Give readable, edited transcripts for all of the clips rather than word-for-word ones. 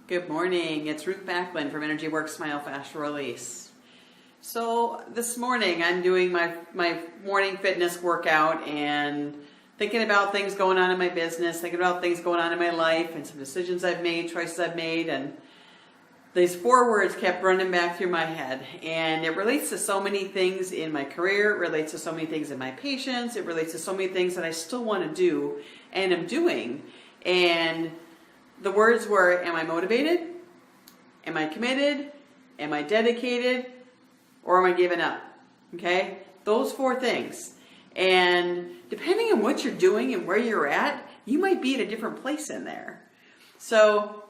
Good morning, it's Ruth Backlund from Energy Works Myofascial Release. So this morning I'm doing my morning fitness workout and thinking about things going on in my business, thinking about things going on in my life and some decisions I've made, choices I've made, and these 4 words kept running back through my head. And it relates to so many things in my career, it relates to so many things in my patients, it relates to so many things that I still want to do and am doing. And the words were, am I motivated? Am I committed? Am I dedicated? Or am I giving up? Okay? Those 4 things. And depending on what you're doing and where you're at, you might be at a different place in there. So,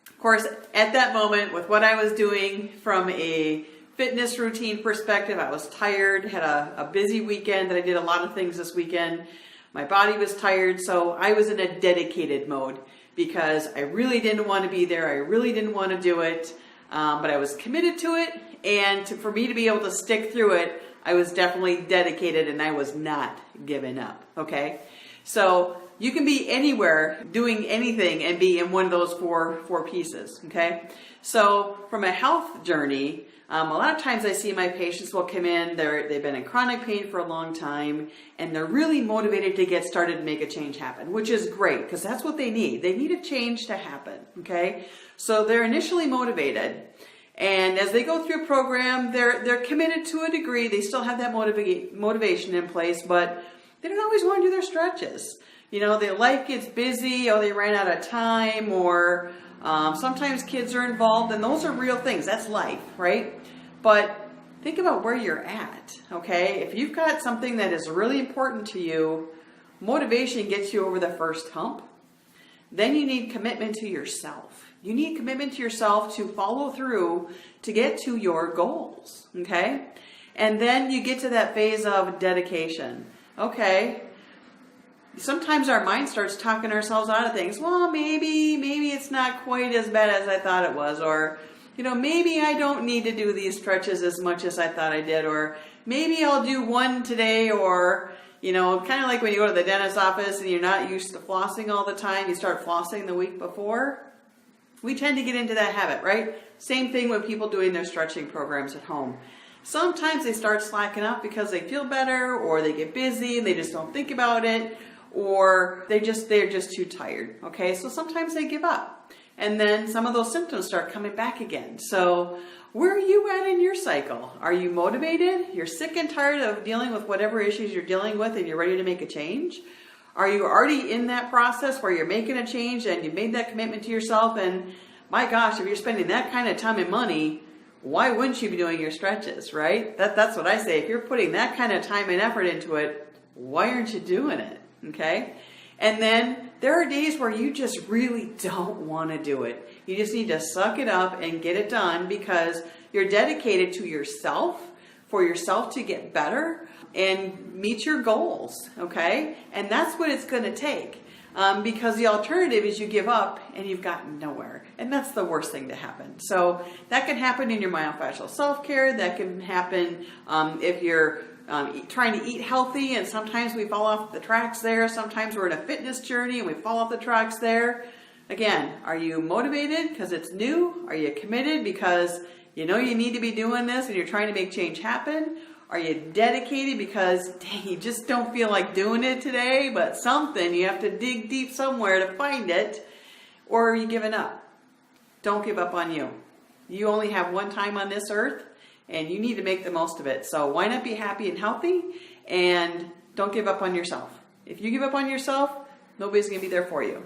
of course, at that moment, with what I was doing from a fitness routine perspective, I was tired, had a busy weekend that I did a lot of things this weekend. My body was tired, so I was in a dedicated mode because I really didn't want to be there. I really didn't want to do it, but I was committed to it. And for me to be able to stick through it, I was definitely dedicated and I was not giving up, okay? So you can be anywhere doing anything and be in one of those four pieces, okay? So from a health journey, a lot of times I see my patients will come in, they've been in chronic pain for a long time, and they're really motivated to get started and make a change happen, which is great because that's what they need. They need a change to happen, okay? So they're initially motivated, and as they go through a program, they're committed to a degree. They still have that motivation in place, but they don't always want to do their stretches. You know, their life gets busy, or they ran out of time, or sometimes kids are involved, and those are real things. That's life, right? But think about where you're at, okay? If you've got something that is really important to you, motivation gets you over the first hump. Then you need commitment to yourself. You need commitment to yourself to follow through to get to your goals, okay? And then you get to that phase of dedication. Okay, sometimes our mind starts talking ourselves out of things. Well, maybe it's not quite as bad as I thought it was, or, you know, maybe I don't need to do these stretches as much as I thought I did, or maybe I'll do one today, or, you know, kind of like when you go to the dentist's office and you're not used to flossing all the time, you start flossing the week before. We tend to get into that habit, right? Same thing with people doing their stretching programs at home. Sometimes they start slacking up because they feel better, or they get busy and they just don't think about it, or they're just too tired. Okay, so sometimes they give up, and then some of those symptoms start coming back again. So where are you at in your cycle? Are you motivated? You're sick and tired of dealing with whatever issues you're dealing with, and you're ready to make a change? Are you already in that process where you're making a change and you've made that commitment to yourself? And my gosh, if you're spending that kind of time and money, why wouldn't you be doing your stretches, right? That's what I say. If you're putting that kind of time and effort into it, why aren't you doing it, okay? And then there are days where you just really don't want to do it. You just need to suck it up and get it done because you're dedicated to yourself, for yourself to get better and meet your goals, okay? And that's what it's going to take. Because the alternative is you give up and you've gotten nowhere. And that's the worst thing to happen. So that can happen in your myofascial self-care. That can happen if you're trying to eat healthy, and sometimes we fall off the tracks there. Sometimes we're in a fitness journey and we fall off the tracks there. Again, are you motivated because it's new? Are you committed because you know you need to be doing this and you're trying to make change happen? Are you dedicated because, dang, you just don't feel like doing it today, but something, you have to dig deep somewhere to find it? Or are you giving up? Don't give up on you. You only have one time on this earth, and you need to make the most of it. So why not be happy and healthy, and don't give up on yourself. If you give up on yourself, nobody's going to be there for you.